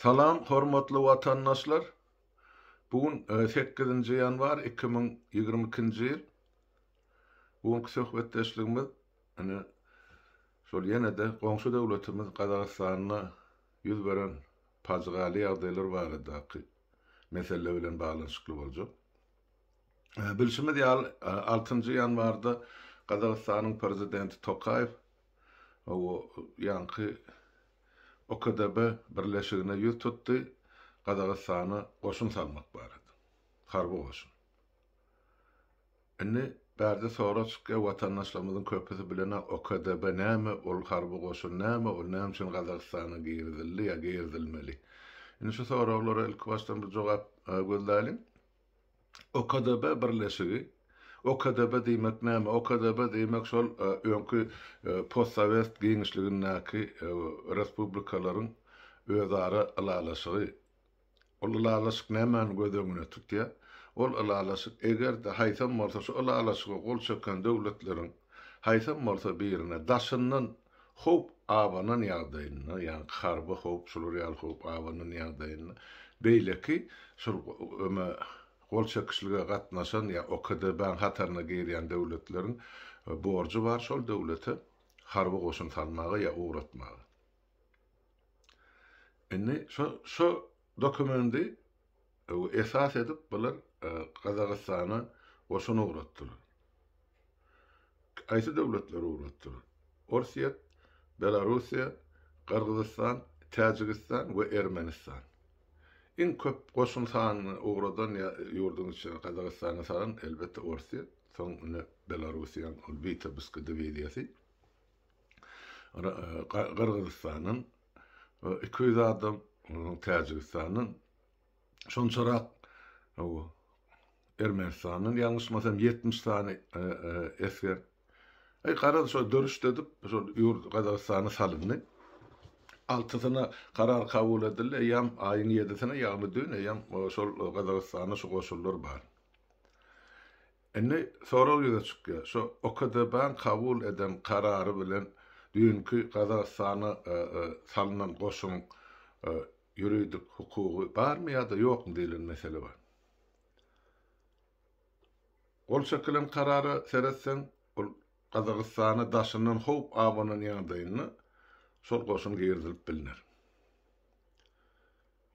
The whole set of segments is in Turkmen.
Salam, hormatly watandaşlar. Bugün 8-nji ýanwar 2022-nji ýyl. Bugünkü söhbetdeşligimiz şol ýene-de goňşy döwletimiz Gazagystanyna ýüz beren pajygaly ýagdaýlar baradaky mesele bilen baglanşykly boljak. Bilşimiz ýaly 6-njy ýanwarda Gazagystanyň prezidenti Tokayew ýanky OKDB birleşigine ýüz tutdy. Gazagystana goşun salmak barady. Harby goşun. Indi bärde sonra çykýan watandaşlarymyzyň köpüsi bilen OKDB näme, ol harby goşun näme, ol näme üçin Gazagystana girdildi ýa girdilmeli. Indi şu soraglary ilk başdan bir jogap gözläýin. OKDB birleşigi, OKDB diýmek näme? OKDB diýmek şol öňkü postsovet giňişligindäki respublikalaryň özara alalaşygy. Ol alalaşyk nämäni gözüňe tutýar? Ol alalaşyk eger de haýsam bolsa şu alalaşyga gol çöken döwletleriň haýsam bolsa birine daşyndan hop awanan ýagdaýyna, ýani harby hop, şol real hop awanan ýagdaýyna beýleki şol gol çöküşlige gatnaşan ýa OKDB-ň hataryna girýän döwletleriň borjy bar şol döwlete harby goşun salmagy ýa uğratmagy. Indi şu dokumenti esas edip bular Gazagystana goşun uğratdylar. Aýsy döwletler uğratdylar? Orsiýet, Belarusiýa, Kyrgyzstan, Täjikistan we Ermenistan. En köp goşun sanyny uğradan ýurdun içine Gazagystana salan elbetde Orsiýet, soň Belarusiýanyň Olbita-Biski diviziýasy. Kyrgyzstanyň 200 adam, Täjikistanyň şonçarak Ermenistanyň ýalňyşmasam 70 tane esker. Garada şol dörüş edip şol ýurt Gazagystana salyndy. 6-syna karar kabul edildi. Ýam aýyň 7-sine ýagmy döne ýam şol Gazagystana şu goşullar bar. Indi soraw ýüze çykýar. Şu OKDB kabul eden karary bilen dünkü Gazagystana salynan goşun ýuridik hukugy barmy ýa-da ýokmy diýilen mesele bar. Ol çekilen karary seretsen, ol Gazagystana daşyndan hop awanan ýagdaýyna şol goşun girdilip bilinir.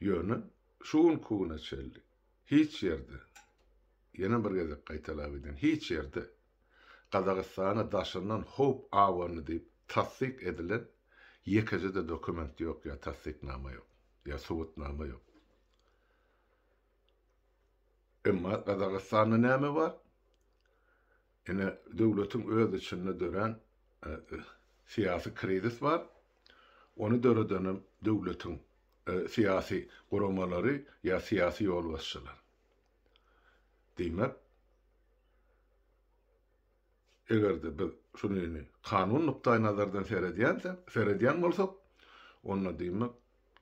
Ýöne şuň kugyna çeldi. Hiç ýerde, ýene bir gezek gaýtalap edin, hiç ýerde Gazagystana daşyndan hop awany diýip tasdik edilen ýekejede dokument ýok ýa tasdiknama ýok. Ya subutnama yok. Emma Gazagystanyň näme bar? Ene döwletiň öz içinde dören siyasi krizis bar. Onu döredenim döwletiň siyasi guramalary ya siyasi ýolbaşçylar. Diýmek, egerde biz şuny kanun nukdaý nazardan seredýän bolsak, onda diýmek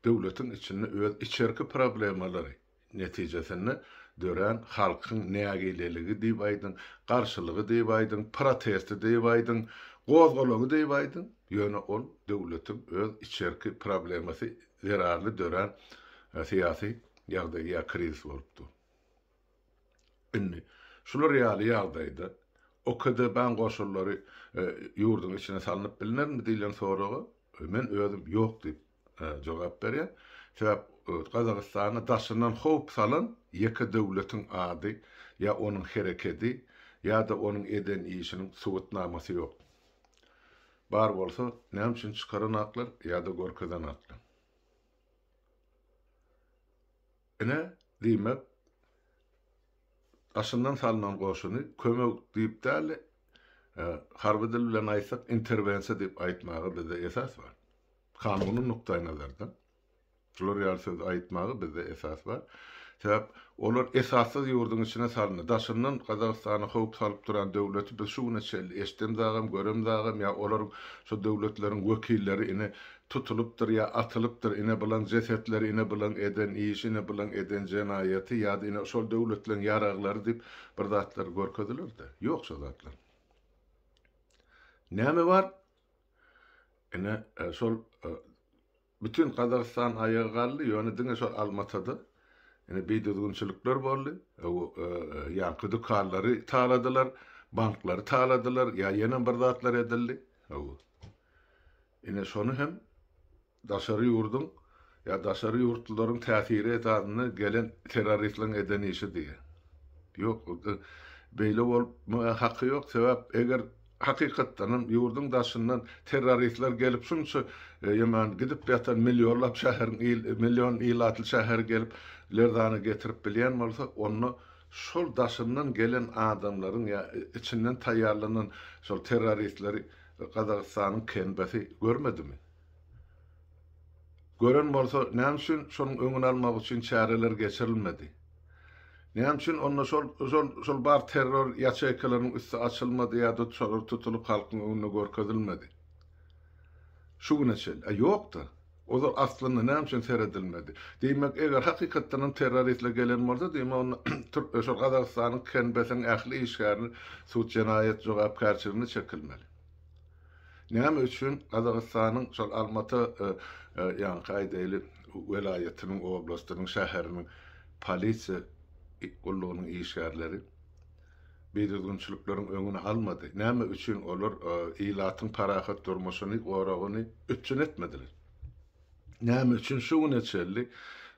döwletiň içinde öz içerki problemleri netijesinde dören halkyň nägileligi diýip aýdyn, garşylygy diýip aýdyn, protesti diýip aýdyn, gozgalagy diýip aýdyn. Ýöne ol döwletiň öz içerki problemasy zerarly dören siyasi ýagdaý ýa kriz bolupdy. Indi şular real ýagdaýda OKDB-ň goşullary ýurdun içine salynyp bilinirmi diýilen soraga men özüm ýok diýip jogap berýär. Sebäp Gazagystana daşyndan hop salan ýeke döwletiň ady ýa onuň hereketi ýa-da onuň eden işiniň subutnamasy ýok. Bar bolsa, näme üçin çykaran aklar ýa-da görkezan aklar. Ene diýmek, daşyndan salynan goşuny kömek diýip däl, harby dil bilen aýtsak interwensiýa diýip aýtmagy bizde esas bar. Kanunyň nukdaý nazardan şular ýaly söz aýtmagy bizde esas bar. Sebäp olar esassız ýurdun içine salyny. Daşyndan Gazagystana howp salyp duran döwleti biz şuňa çeldi. Eşdim dagam, görüm dagam ýa olar şu döwletleriň wekilleri ine tutulupdyr ýa atylypdyr, ine bilen jesetleri, ine bilen eden işi, ine bilen eden jenaýaty ýa-da ine şol döwletleriň ýaraglary diýip bir zatlar görkezilirdi. Ýok şu zatlar. Näme bar? Ine şol bütün Qazaqstan ayağa galdy, ýöne diňe şol Almatada ene beýdüzgünçilikler boldy. Ýa-ni dükkanlary taladylar, banklary taladylar, ýa-ni bir zatlar edildi. Ene şonu hem daşary ýurdun daşary ýurtlaryň täsiri etädini gelen terroristliň edenişi diýe. Ýok, beýle bolma haky ýok. Sebäp eger hakykatdan ýurdun daşyndan terroristler gelip şunça ýaman gidip ýatan millionlap şäheriň million ýylatly şäher gelip lerdany getirip bilýän bolsa, onu şol daşyndan gelen adamlaryň ýa içinden taýýarlanan şol terroristleri Qazaqstanyň kenbesi görmedimi? Gören bolsa, näme üçin şonuň öňüni almak üçin çäreler geçirilmedi? Näme üçin onda şol bar terror ýaçaýkalarynyň üstü açylmady ýa-da tutulyp halkyň öňüne görkezilmedi? Şu güneçel, ýokda. Olar aslında näme üçin seredilmedi? Diýmek, eger hakykatdan terroristler gelen bolsa, diýmek onu şol Qazaqstanyň kenbesiň ähli işgärini suç jenaýet jogapkärçiligine çekilmeli. Näme üçin Qazaqstanyň şol Almaty ýa-ni gaýdaly welaýatynyň, oblastynyň, şäheriniň polisiýa gollugynyň işgärleri beýdüzgünçilikleriň öňüne almady. Näme üçin olar ýylatyň parahat durmuşyny, goragyny üçin etmediler? Näme üçin şu güneçelli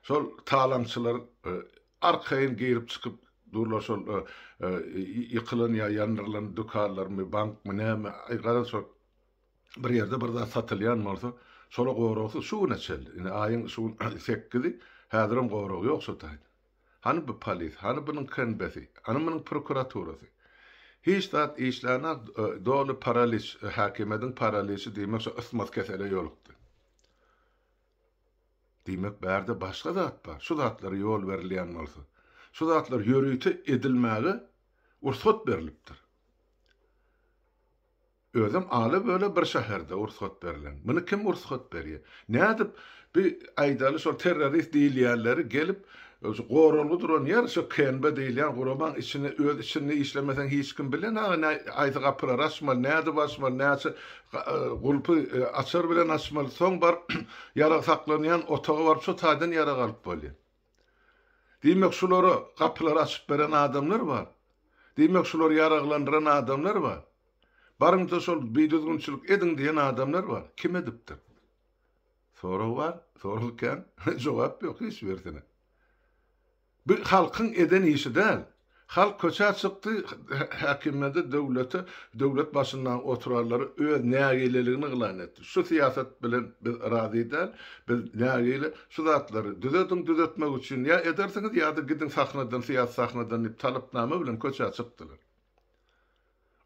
şol talamçylar arkaýyn girip çykyp durlar şol ýykylan ýa ýandyrılan dükkanlarmy, bankmy näme şol bir ýerde bir zat satylýan bolsa, şola goragy şu güneçelli. Ine aýyň şu 8-i häzirim goragy ýok şotaýdy. Hani bu polis, hani bunun kenbesi, hani bunun prokuraturası. Hiç zat işlerine doğru paraliz, hakimedin paralizi demek şu ısmaz kesele yoluktu. Demek bärde başka zat var. Şu zatlara yol verilýän bolsa, şu zatlar ýörüýti edilmäge ursat berilipdir. Özüm aly böyle bir şäherde ursat berilen. Bunu kim ursat berýär? Nädip bir aýdaly şol terrorist diýilýänleri gelip gorulgy duran yer şu kenbe diýilýän guraban içine öz içinde işlemesen hiç kim bilen aýdy gapylar açmal, näde başmal, näçe gulpy açar bilen açmal, soň bar ýara saklanýan otagy bar, şu taýdan ýara galyp bolýar. Diýmek şulary gapylar açyp beren adamlar bar. Diýmek şulary ýaraglandyran adamlar bar. Barynda şol beýdüzgünçilik edin diýen adamlar bar. Kim edipdir? Soraw bar, sorulkan jogap ýok hiç bersene. Bu halkyň eden işi däl. Halk köçä çykdy, häkimede döwlet başyndan oturarlary öz nägileligini gylan etdi. Şu siýasat bilen biz razy däl, biz nägile şu zatlary düzetmek üçin ýa edersiňiz ýa-da gidin sahnadan, siýasat sahnadan talypnama bilen köçä çykdylar.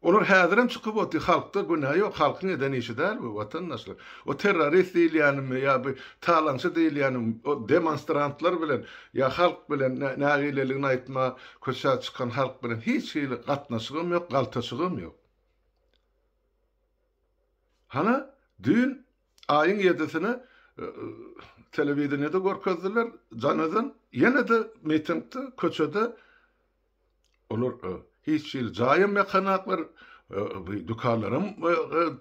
Olar häzirim çykyp otdy, halkda günah ýok, halkyň eden işi däl bu watandaşlar. O terrorist diýilýänmi ýa bir talançy diýilýänmi, o demonstrantlar bilen ýa halk bilen nägileligini aýtma, köçä çykan halk bilen hiç hili gatnaşygym ýok, galtaşygym ýok. Hana dün aýyň 7-sine telewizionyada görkezdiler, janadan ýene-de mitingde, köçede olar hiç hili jaýym mekanaklar, dükkanlarym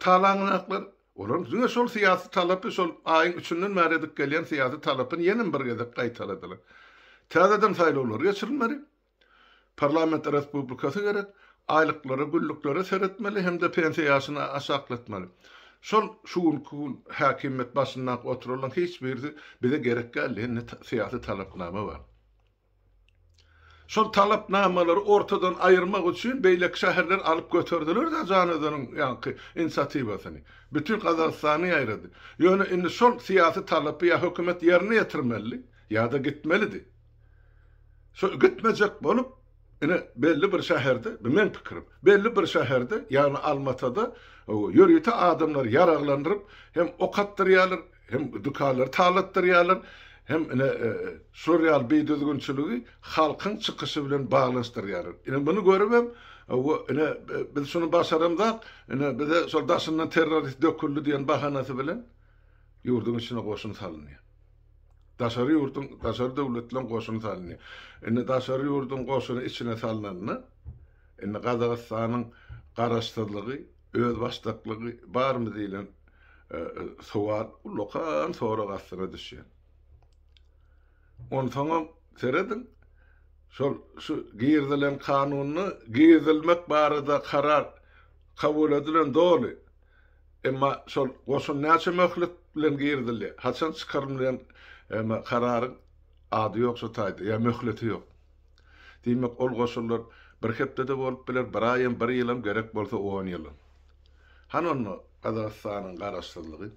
talanaklar. Olar diňe şol siýasy talapy şol aýyň üçünden märedip gelýän siýasy talapyny ýene bir gezek gaýtaladylar. Täzeden saýlawlar geçirilmeli. Parlament respublikasy gerek, aýlyklary, güllüklere seretmeli hem de pensiýasyny aşaklatmaly. Şol şuun häkimet başyndan oturulan hiç birisi bize gerek gelýän siýasy talapnama bar. Şol talapnamaları ortadan ayırmak için beýlek şäherler alıp götürdüler de janydanyň ýa-ni inisiatiwasyny. Bütün Qazaqstany aýrady. Ýöne indi şol siýasy talapy ýa hökümet ýerine ýetirmeli ýa-da gitmelidi. Şol gitmejek bolup ine belli bir şäherde, men pikirim, belli bir şäherde ýa-ni Almatada ýörüýte adamlar ýaraglandyryp hem okatdyrýarlar, hem dükkanlar talatdyrýarlar. Hem surreal beýdüzgünçiligi halkyň çykyşy bilen baglanşdyrýar. Ine bunu görüp biz şunu başaramdak, bize şol daşyndan terrorist döküldi diýen bahanasy bilen ýurdun içine goşun salynýar. Daşary ýurdun, daşary döwletlen goşun salynýar. Daşary ýurdun goşuny içine salynanyny Qazaqstanyň garaşdyrlygy, öz başdaklygy barmy diýilen suwal lokan sonra gasyna düşýär. Ondan seredin şu girdilen kanuny girdilmek barada karar kabul edilen doli. Emma şol goşun näçe möhlet bilen girdildi. Haçan çykarmlayan kararın ady ýoksa taýdy, ýa möhleti ýok. Diýmek ol goşullar bir hepde bolup biler, bir aýym, bir ýylam gerek bolsa 10 ýyl. Hanonny Kazakstanyň garaşdyrlygy.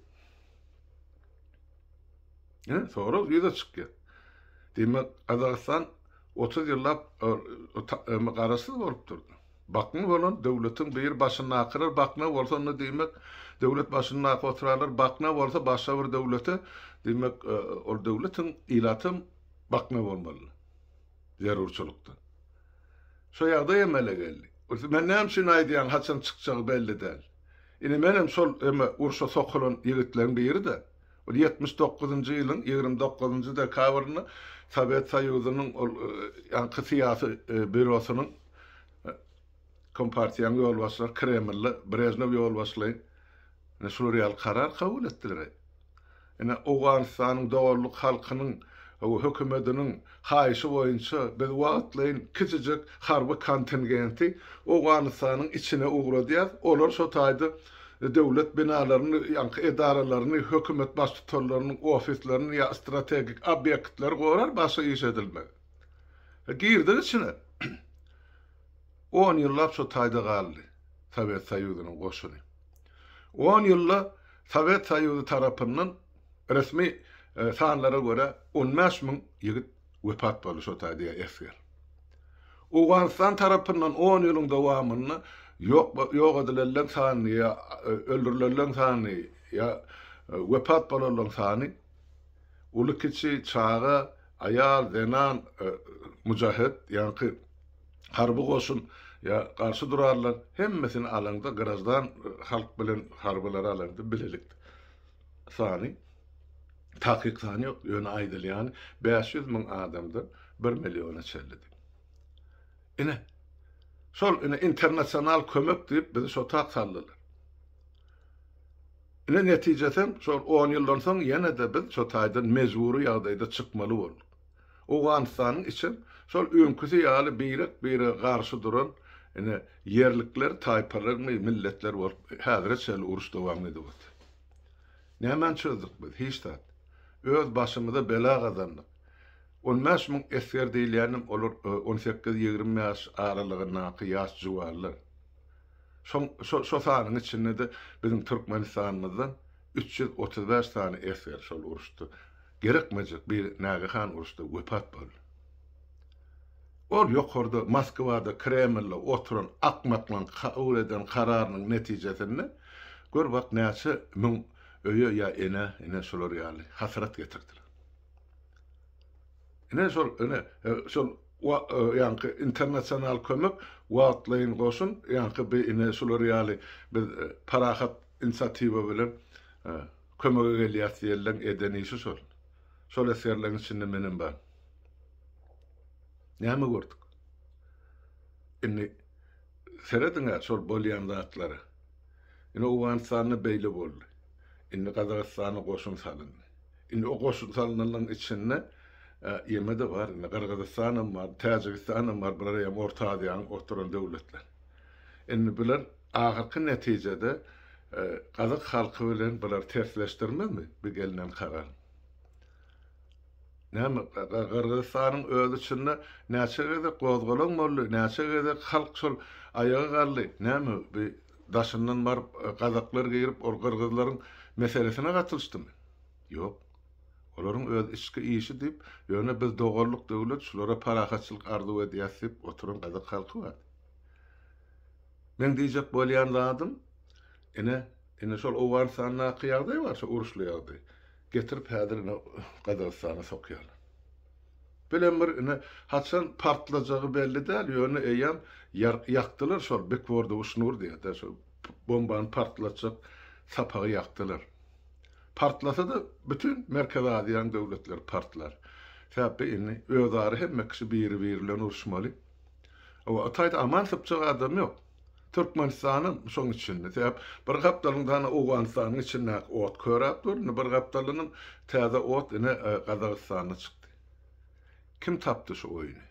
Sonra ýüze çykýar. Diýmek Kazakstan 30 ýyllap garaşdyr bolup durdy. Bakmy bolan döwletiň bir başyna akyrar, bakma bolsa onu diýmek döwlet başyna akyp oturarlar, bakma bolsa başga bir döwlete diýmek ol döwletiň ilatym bakma bolmaly. Zerurçulukda. Şo ýagda emele geldi. Men näme şunu aýdýan haçan çykjagy belli däl. Ine menem şol urşa sokulan ýigitlerin biri de 79-njy ýylyň 29-njy dekabrynda Sovet Soýuzynyň ýanky syýasy bürosynyň Kompartiýanyň ýolbaşçylary Kremlli Brezhnew ýolbaşçyly şol real karar kabul etdiler. Ine Awganystanyň dogurlyk halkynyň hökümetiniň haýşy boýunça biz wagtlaýyn kiçijek harby kontingenti Awganystanyň içine uğradýar. Olar şo taýda döwlet binalaryny, ýa-ni edaralaryny, hökümet baş tutarlarynyň ofislerini ýa strategik obyektler gorar, başga iş edilmek. Girdi içine. 10 ýyllap şo taýda galdy. Sovet Soýuzynyň goşuny. 10 ýylla Sovet Soýuzy tarapyndan resmi sanlara göre 15.000 ýigit wepat boldy şo taýda esger. Awganystan tarapyndan 10 ýylyň dowamyny ýok edilen sany ýa öldürilen sany ýa wepat bolan sany uly kiçi çağa aýal denan mujahid ýa-ni harby goşun ýa garşy durarlar hemmesini alanda grazdan halk bilen harbylara alanda bilelik sany tahqiq sany ýöne aýdylýan 500.000 adamda 1 milliona çellidi. Ine şol internasyonal kömek diýip bizi şo tak saldylar. Ine netijesen şol 10 ýyldan soň ýene de biz şo taýdan mejburi ýagdaýda çykmaly boldyk. Awganystanyň için şol öňküsi ýaly biri garşy duran yerlikler, taýpalar, milletler bolup häzir şol uruş dowam edýär. Nämen çözdük biz? Hiç de. Öz başymyza bela gazandyk. 15.000 esger diýilýänim olur 18-20 ýaş aralygyna kıyas juwarlar. Şo sanyň içinde de bizim Türkmenistanymyzdan 335 tane esger şol uruşdy. Gerekmejek bir Nägihan uruşdy, wepat boldy. Ol ýokarda Moskwada Kremlde oturan akmaklan kabul eden kararynyň netijesinde gör bak näçe müň öýe ýa ene şolar ýaly hasrat getirdiler. Ene şol ýa-ni internasyonal kömek wagtlaýyn goşun ýa-ni bir ene şolar ýaly biz parahat inisiatiwa bilen kömege gelýärdiler eden işi şol. Şol eserleriň içinde menem bar. Näme gördük? Indi seredin şol bolýan zatlary. Ine Awganystanyň beýle boldy. Indi Kazakstanyň goşun salyndy. Indi o goşun salynanyň içinde ýeme de bar. Kyrgyzstanyň bar, Täjikistanyň bar, bular ýa Orta Aziýanyň oturan döwletler. Indi bular ahyrky netijede Kazak halky bilen bular tersleşdirmezmi? Bir gelinen karar. Näme Kyrgyzstanyň öz içinde näçe gede gozgalan boldy, näçe gede halk şol ayağa galdy. Näme bir daşyndan bar Kazaklar girip ol Kyrgyzlaryň meselesine gatylşdymy? Ýok. Olaryň öz içki işi diýip, ýöne biz dogurlyk döwlet şulara parahatçylyk arzuw edýäsip oturan Kazak halky bar. Men diýjek bolýan zadym, ene şol Awganystanyň kıyardy bar, şo uruşlaýardy. Getirip häzir Kazakstana sokýarlar. Bilen bir haçan partlajagy belli däl, ýöne eýem ýakdylar şol Bekwordy Uşnur diýär, şol bombany partlatjak sapagy ýakdylar. Partlasa da bütün Merkez Aziýanyň döwletleri partlar. Sebäbi özary hemmekisi biri bilen uruşmaly. O taýda aman sypjak adam ýok. Türkmenistan'ın şoň içinde. Täp bir hapdalyň Awganistanyň içinde ot körap dur, bir hapdalynyň täze ot ine Gazagystana çykdy. Kim tapdy şu oýuny?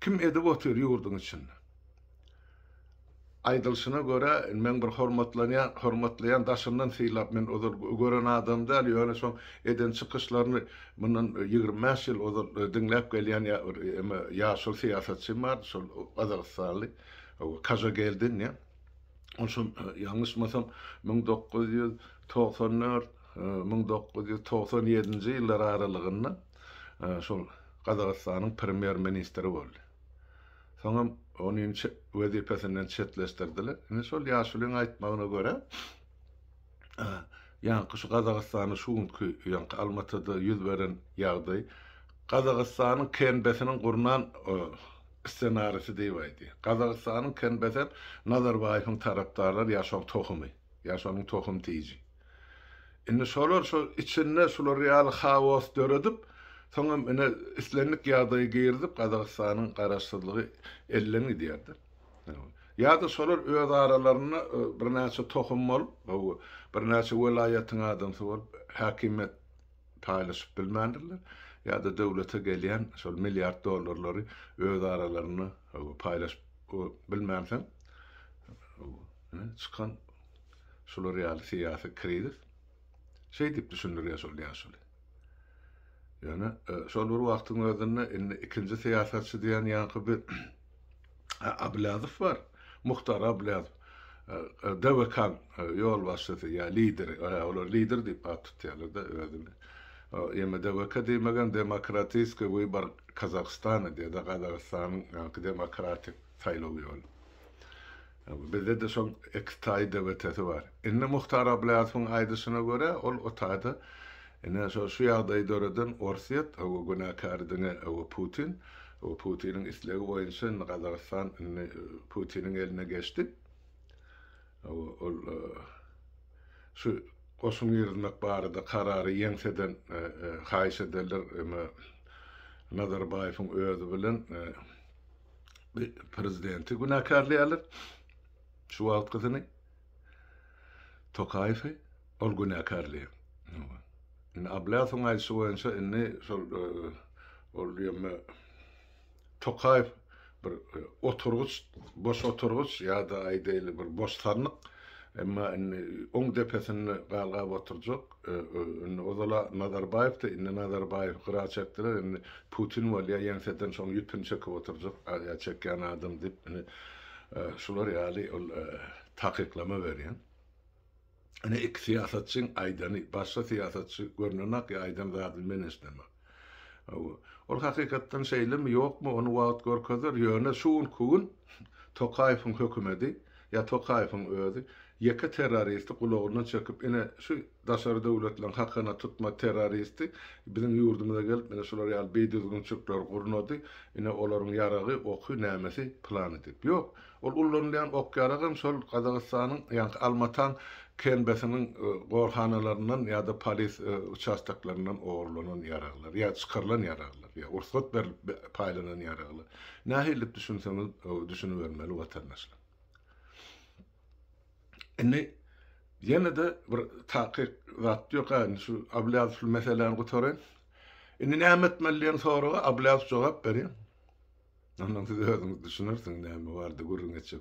Kim edip otur ýurduň içinde? Aýdylşyna göre men bir hormatlayan daşyndan syýlap men ozal gören adam däl, ýöne şoň eden çykyşlaryny mundan 25 ýyl ozal dinläp gelýän ýaşul siýasatçy bar, şol Gazagystanly, o kaja geldin ya. Onşum ýalňyşmasam 1994 1997-nji ýyllar aralygynda şol Gazagystanyň premier ministri boldy. Soňra onun wezipesinden çetleşdirdiler. Ine şol ýaşulyň aýtmagyna göre ýa-ni şu Gazagystany şuňky ýa-ni Almatyda ýüz beren ýagdaý Gazagystanyň kenbesiniň gurunan ssenarisy diýip Gazagystanyň kenbesen Nazarbaýewiň tarapdarlary ýaşan tohumy, ýaşanyň tohum tiýji. Indi şolar şu içinde şolar real hawas döredip soňra mene islenlik ýagdaýy girdip Gazagystanyň garaşsyzlygy ellerini diýerdi. Ýa-da şolar öz aralaryna bir näçe tohum bolup, bir näçe welaýatyň adamsy bolup häkimet paýlaşyp bilmändirler. Ýa-da döwlete gelýän şol milliard dollarlary öz aralaryna paýlaşyp bilmänsen, çykan şolar real siýasy kredit. Şey diýip düşündirýär şol ýaşuly. Yani şol bir wagtyň özünde ikinji siýasatçy diýen ýa-ni bir Ablazow var. Muhtar Ablazow. Dewlekan ýol başçysy ýa lider, olar lider diýip atýarlar da özüni. Ýa-ni dewleka diýmegen demokratiski wybar Kazakstana diýip da Gazagystanyň demokratik saýlawy ýol. Bizde de şoň ekstaý dewletesi var. Indi Muhtar Ablazowyň aýdyşyna göre ol otaýda ene şu ýagdaýy döreden Orsiýet, o günäkärdiňe o Putin, o Putiniň islegi boýunça Gazagistan Putiniň eline geçdi. O şu goşun ýermek barada karary ýeňseden haýyş ederler, Nazarbaýewiň özü bilen prezidenti günäkärleýärler. Şu wagtkyny Tokaýew ol günäkärleýär. Ablazowyň aýdyşy boýunça şol ol Tokaýew bir oturguç, boş oturguç ýa-da aýdaýly bir boş sanlyk, emma oň depesinde galgap oturjak. Ozala Nazarbaýew de Nazarbaýew gyra çekdiler. Putin bolýar ýeňseden şoň ýüpün çekip oturjak. Ýa çekýän adam diýip şular ýaly ol takyklama berýän. Iki siýasatçyň aýdany, başga siýasatçy görnenak aýdan zady menesdeme. Ol hakykatdan şeýlemi ýokmu, onu wagt görkezler, ýöne şuň kugun Tokaýewiň hökümeti ýa Tokaýewiň özü ýeke terroristi gulagyna çekip şu daşary döwletlerin hakyna tutma terroristi biziň ýurdumyza gelip şolar ýaly beýdüzgün çyklar gurnady, olaryň ýaragy oky nämesi plan edip. Ýok, ol ullanýan ok ýaragym şol Gazagystanyň ýa Almatan kenbesiniň gorhanalaryndan ýa-da polis uçastaklarynyň ogurlanan ýaraglar, ýa çykarlan ýaraglar, ýa ursat berilip paýlanan ýaraglar. Nähilip düşünseňiz düşünübermeli watandaşlar. Ýene de bir takyk zat ýok, şu Ablazow meseleni gotaran. Näme etmeliň soraga Ablazow jogap berýär. Ondan siz özüňiz düşünersiňiz näme bardy gurrun etjek.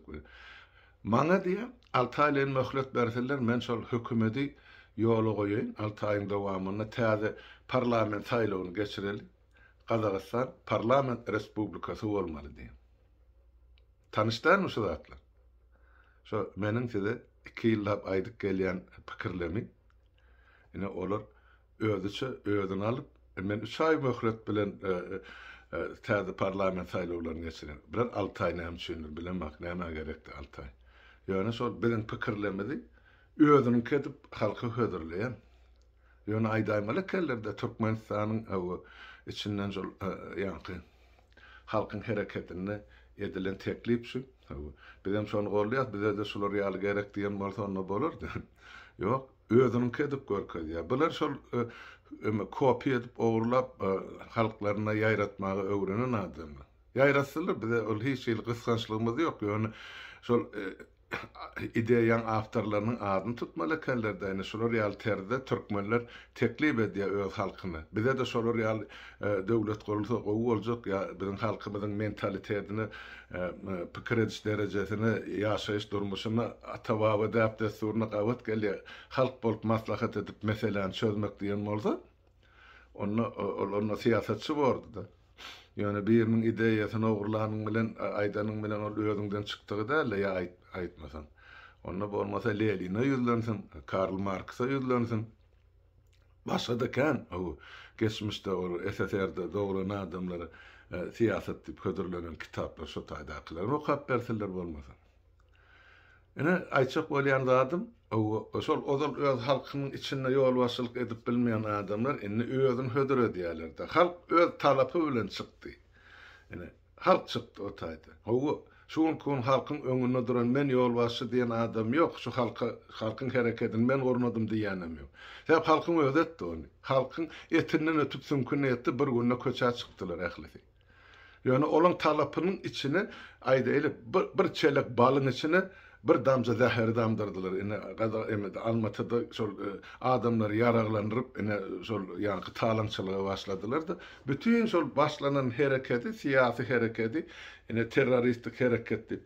Maňa diýär, 6 aýlyň möhlet berseler, men şol hökümeti ýola goýaýyn, 6 aýyň dowamyna täze parlament saýlawyny geçireli. Gazagistan parlament respublikasy bolmaly diýär. Tanışdyrmy şu zatlar? Şu meniň size 2 ýyllap aýdyp gelýän pikirlemi. Olar özüni alyp, men 3 aý möhlet bilen täze parlament saýlawlaryny geçiren. Bir 6 aý näme düşünür bilen mak näme gerekdi 6 aý. Ýöne şol bilen pikirlemedi, özüni ketip halka hödürleýän. Ýöne aýdaýmaly kellerde Türkmenistanyň içinden şol ýa-ni halkyň hereketine edilen teklip şu. Bizem şonu gorlaýar, bize de şolar ýaly gerek diýen bolsa onda bolardy. Ýok, özüni ketip görkezýär. Bular şol kopy edip ogurlap halklaryna ýaýratmagy öwrenen adamlar. Ýaýratsalar bize ol hiç ýyl gysgançlygymyz ýok. Ýöne şol ideýaň awtorlarynyň adyny tutmaly kellerdi. Ýani şolar ýalterde türkmenler teklip edýär öz halkyny. Bize de şolar ýal döwlet gurulsa gowy boljak ýa biziň halkymyzyň mentalitetini, pikir ediş derejesini, ýaşaýyş durmuşyny atababy däp desturuna gawat gelýär. Halk bolup maslahat edip meseleni çözmek diýen bolsa, onu siýasatçy bordy da. Yani birinin ideýasyny ogurlanyň bilen aýdanyň bilen ol özüňden çykdygy däl ýa aýtmasan. Onda bolmasa Lenin'e ýüzlensin, Karl Marx'a ýüzlensin. Başga da kan, o geçmişde o SSR'de dogran adamlary siýasat diýip ködürlenen kitaplar şu taýdakylar okap berseler bolmasa. Ene aýçak bolýan adam, o şol ozal öz halkynyň içinde ýol başçylyk edip bilmeýän adamlar indi özüni hödür edýärler. Halk öz talapy bilen çykdy. Ene halk çykdy o taýda. O şuň kun halkyň öňünde duran men ýol başçy diýen adam ýok. Şu halkyň hereketini men gornadym diýenem ýok. Hep halkyň özü etdi onu. Halkyň etinden ötüp sümküne etdi, bir günde köçä çykdylar ählisi. Yani olan talapynyň içine aýda elip bir çelek balyň içine bir damja zäher damdyrdylar. Ene gaza Almatyda şol adamlar yaraglandyryp ene şol ýanky talançylyga başladylar da bütün şol başlanan hereketi, siýasy hereketi, ene terroristik hereket diýip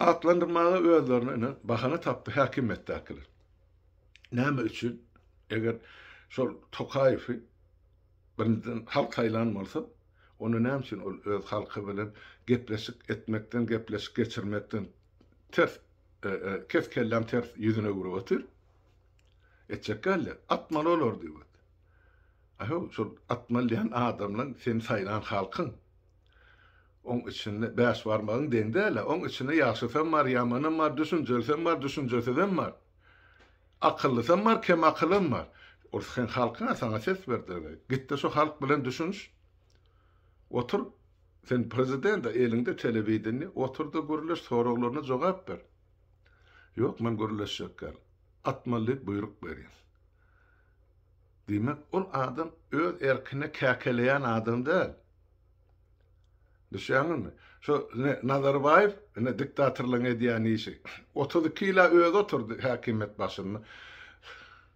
atlandyrmagy özlerini ene bahana tapdy häkimetdekiler. Näme üçin? Eger şol Tokaýew birinden halk taýlanmalsa, onu näme üçin ol öz halky bilen gepleşik etmekden, gepleşik geçirmekden ters kes kellem ters yüzüne vurup otur. Etçekler atmalı olur diyor. Aho şu atmalıyan adamlar sen sayılan halkın. Onun içinde beş varmağın dendi. Onun içinde yaşasan var, yamanın var, düşüncelsen var, düşüncelseden var. Akıllısan var, kem akılın var. O sen halkına sana ses verdi. Git de şu halk bilen düşünüş. Otur. Sen prezident elinde televizyonda oturdu gürleş soraglaryna jogap ber. Yok men gürleşjekler. Atmaly buyruk berýär. Demek ol adam öz erkine käkeleýän adam däl. Düşýänmi? Şu Nazarbayev ne diktatorlygyň edýän işi. 32 ýyl öz oturdy häkimet başynda.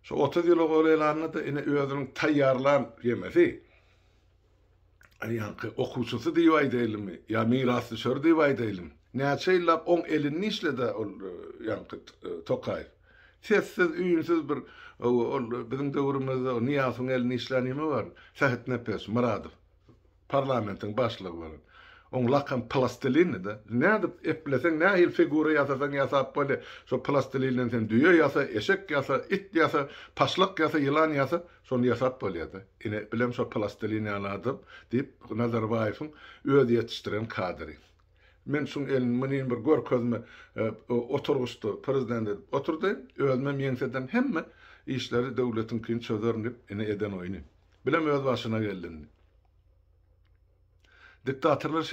Şu 30 ýyl goýlandy da ine özüniň taýýarlan ýemesi. Yankı okuçusu diýip aýdylmy, ýa mirasçy diýip aýdylmy. Näçe ýyllap oň elini işledi ol yankı Tokaýew. Sessiz, üýünsiz bir biziň döwrümizde Niýazyň elini işlenýämi bar. Sahit Nepes Muradow. Parlamentiň başlygy bar. On lakam plastilini de. Näde eplesen, nähil figura ýasasan ýasap bole, şo plastilinden sen düýe ýasa, eşek ýasa, it ýasa, paşlyk ýasa, ýylan ýasa, şonu ýasap bolýardy. Ine bilem şo plastilini aladım diýip Nazarbayewiň öz ýetişdiren kadry. Men şoň elin meniň bir görkezme oturguşdy, prezident oturdy, özüme ýeňseden hemme işleri döwletiň kyn çözerni ine eden oýny. Bilem öz başyna geldi. Diktatorlar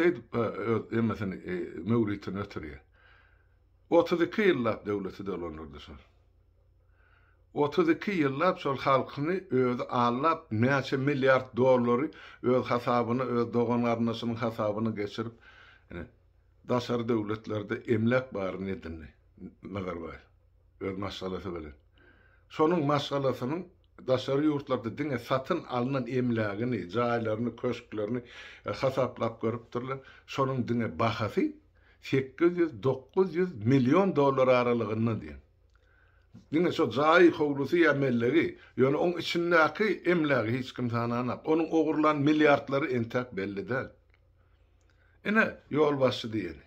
mesela Mevrit'in ötürüye. 32 yıllap devleti dolanırdı sonra. 32 yıllap sol halkını özü allap neçe milyard dollary öz hasabını, öz doğan arnasının hasabını geçirip daşarı devletlerde emlak barını edinli. Nazarbayev. Öz masalası bilen. Sonun masalasının daşarı yurtlarda diňe satyn alınan emlagini, jaýlaryny, köşklerini hasaplap görüpdirler. Şonuň diňe bahasy 800-900 milyon dollar aralygynda diýen. Diňe şo jaý howlusy ýa-mellegi, ýöne oň içindäki emlagi hiç kim tananap. Onuň ogurlan milyardlary entek belli däl. Ene ýol başçy diýen.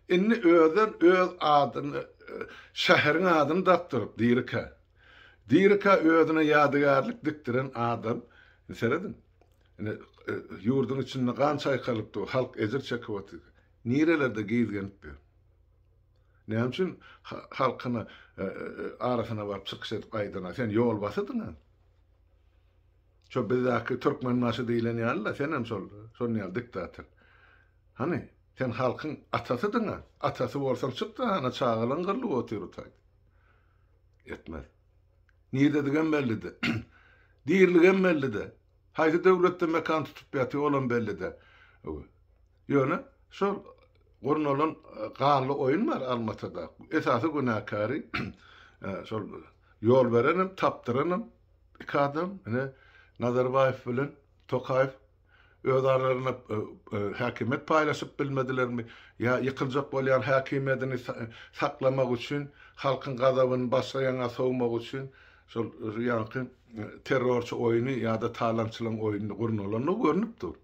Inni öz adyny, şäheriň adyny daktyryp diýirkä. Dirka özüne ýadygarlyk dikdiren adam, seredin. Ýurdun içinde gan çaýkalypdy, halk ezir çekip otyr. Nirelerde gezgenip ber. Näme üçin halkyna arasyna baryp çykyş edip aýdyna, sen ýol basydyň. Şo bizdäki türkmen maşy diýilen ýaly, sen hem şol ýaly diktator. Hani sen halkyň atasydyň, atasy bolsaň çykdy, ana çağılan gyrlyp otyr. Etmez. Niyede digen belli de. Diýirligen belli de. Haýsy döwletde mekan tutup ýaty olan belli de. Ýöne şol gurun olan galy oyun var Almatada. Esasy günäkary şol yol verenim, tapdyranym iki adam, Nazarbayev bilen Tokayev öz aralarına häkimet paýlaşyp bilmedilermi? Ya ýykyljak bolýan häkimetini saklamak üçin, halkyň gazabyny başlaýana sowmak üçin şol ýanky terrorçy oýuny ýa-da talançylyň oýuny gurunulany görnüpdir.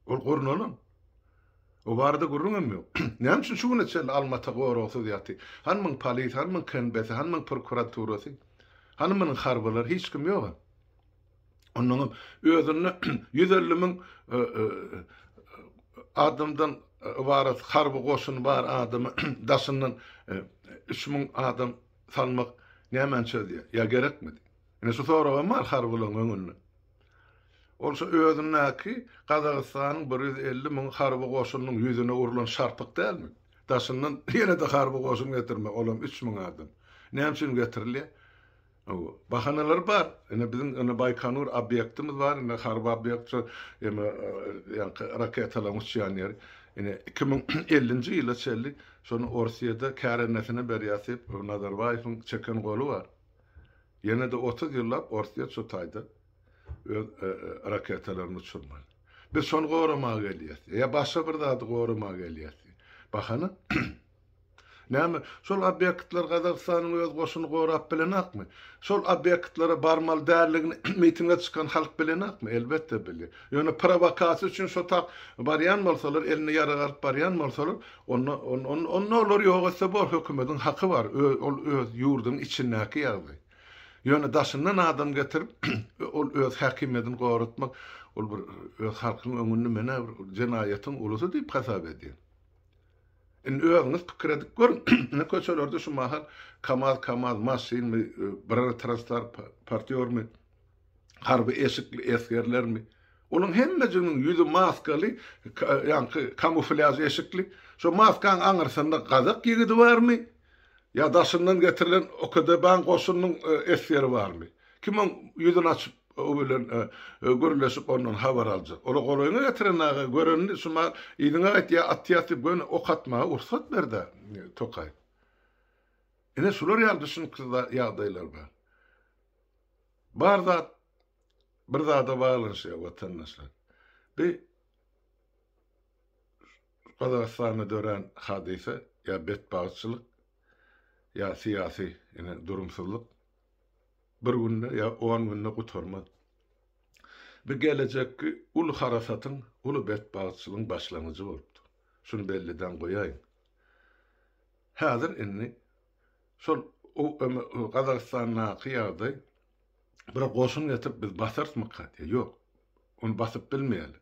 Ol gurunulan. O barada gurunam ýok. Näme üçin şuny çel Almata gorosy diýeti. Hanmyň polis, hanmyň kenbesi, hanmyň prokuraturasy, hanmyň harbalar hiç kim ýok. Onun özünü 150 min adamdan varat harby goşun bar adamı daşından 3000 adam salmak näme diye ya gerekmedi. Ene şu soraga var harbylyň öňünde. Olsa özünnäki Gazagystanyň 150 min harby goşunyň ýüzüne urulan şartyk dälmi? Daşından ýene de harby goşun getirme, olam 3000 adam. Näme üçin getirilýär? Bahanalar var. Bizim Baykanur obyektimiz var. Harbi obyekt, raketalar uçyan yer. 2050 yıla çellik. Sonra Orsiýada kärennesine berýäsip Nazarbayewiň çeken golu var. Yine de 30 yıllap Orsiýa çotayda raketalaryny uçurmaly. Biz şonu goramaga gelýäs. Ya başga bir zat goramaga gelýäs. Bahana näme şol obyektler Gazagystanyň öz goşuny gorap bilenakmy? Şol obyektlara barmal därligini mitinge çykan halk bilenakmy? Elbetde bilýär. Ýöne provokasiýa üçin şotak barýan bolsalar, elini ýaragarp barýan bolsalar, onlar ýogsa bor hökümetiň haky var. Ol öz ýurdunyň içindäki ýagdaý. Ýöne daşyndan adam getirip ol öz häkimetini goratmak, ol bir öz halkyň öňünde mene jenaýatyň ulusy diýip hasap edýär. Öňüňiz pikir edip görün. Ne köçelerde şu mahal Kamal Masin mi, bir translar partiýormy, harby eşikli eskerlermi? Onun hemmejiniň ýüzi maskaly, ýa-ni kamuflaj eşikli. Şu maskan aňyrsynda gazak ýigidi barmy? Ya daşyndan getirilen OKDB goşunyň esgeri barmy? Kimiň ýüzüni açyp o bilen görüleşip ondan habar aljak. Ola goloýuna getirenäge görenini şuma ýygyňa aýtýa atýatyp gön ok atmaga ursat berdi Tokayew. Ene şular ýaldy şunkda ýagdaýlar bar. Barda bir zada baglanşy watandaşlar. Gazagystanyň dören hadise ya betbaçylyk ya siyasi durumsuzlyk bir günde ya 10 günde gutarmaz. Bir gelecekki ulu harasatyň, ulu betbaçylygyň başlangyjy bolupdy. Şunu belliden goýaýyn. Häzir inni şol Gazagystanyň ýagdaý bir goşun getirip biz basartmak diýär. Ýok. Onu basyp bilmeýär.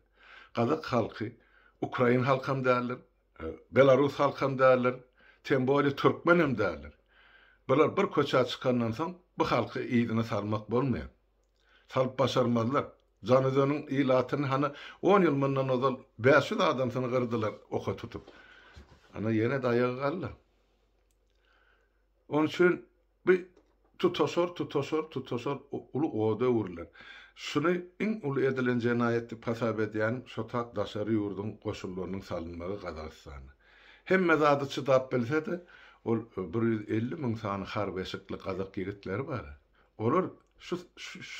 Gazak halky, Ukraina halkam däller, Belarus halkam däller, temboli türkmen hem däller. Bular bir köçä çykandan soň bu halky ýygyna salmak bolmaýar. Salyp başarmadylar. Janazanyň ilatyny 10 ýyl mundan ozal 500 adamsyny gyrdylar oka tutup. Ana ýene daýagy galdy. Onun üçin bir tutosor ulu oda urlar. Şunu iň uly edilen jenaýetdi hasap edýän şotak daşary ýurduň goşullarynyň salynmagy Gazagystany. Hemme zady çytap bilse-de ol 150 min sany harby eşikli Gazak ýigitleri bar. Olar şu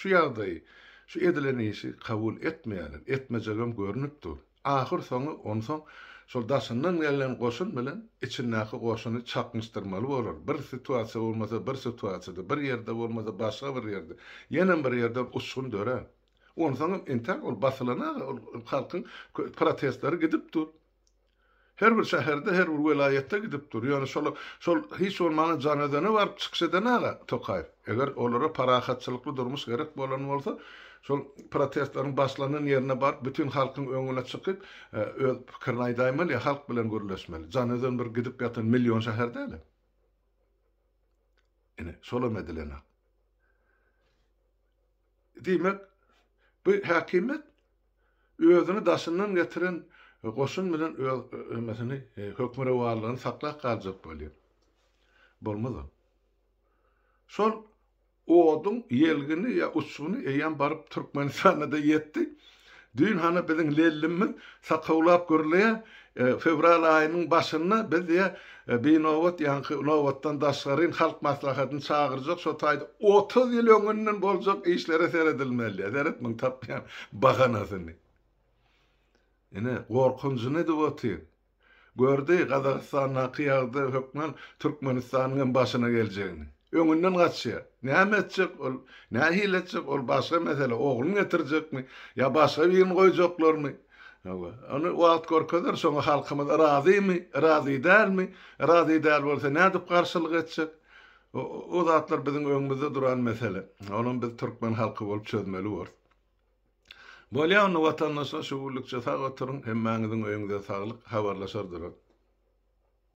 ýagdaý, şu edilen işi kabul etmeýärler, etmejegem görnüpdir. Ahir soňy onsoň şol daşyndan gelen goşun bilen içindäki goşuny çakmışdyrmaly bolar. Bir situasiýa bolmasa bir situasiýada, bir ýerde bolmasa başga bir ýerde, ýene bir ýerde uçun dörer. Onsoň entek ol basylana, ol halkyň protestleri gidipdir. Her bir şäherde, her bir welaýetde gidipdir. Ýöne şol hiç bolmaly janazany barp çykşydanaga Tokayew. Eger olara parahatçylykly durmuş gerek bolan bolsa, şol protestlaryň başlanan ýerine barp bütün halkyň öňüne çykyp öz pikirini aýdaýmaly, halk bilen görleşmeli. Janazan bir gidip ýatan million şäherdäle. Ene şolam edilen. Diýmek, bu häkimet özüni daşyndan getiren goşun bilen ömesini hökmüre warlygyny saklap galjak bolýar. Bolmaz. Şol odun yelgini ya uçsuny eýen barıp Türkmenistana da ýetdi. Dün biziň lellimiz sakawlap görülýär. fevral ayının başında biz diye bir nowat yankı nowattan daşgaryn halk maslahatyny çağırjak şo taýda 30 ýyl öňünden boljak işlere seredilmeli. Seretmiň tapýan baganasyny. Ene gorkunjy ne dip otyr? Gördü Gazakstana kıyardı hökmen Türkmenistanyň başyna geljegini. Öňünden gaçýar. Näme etjek ol? Näme hiletjek ol? Başga mesele ogluny getirjekmi? Ya başga birini goýjaklarmy? Onu wagt görkezler soňra halkymyz razymy? Razy dälmi? Razy däl bolsa nädip garşylyk etjek? O zatlar biziň öňümizde duran mesele. Onu biz Türkmen halky bolup çözmeli bor. Bolýan watandaşlar şuwlukça sag oturuň, hemmäňiziň öňünde saglyk habarlaşar durun.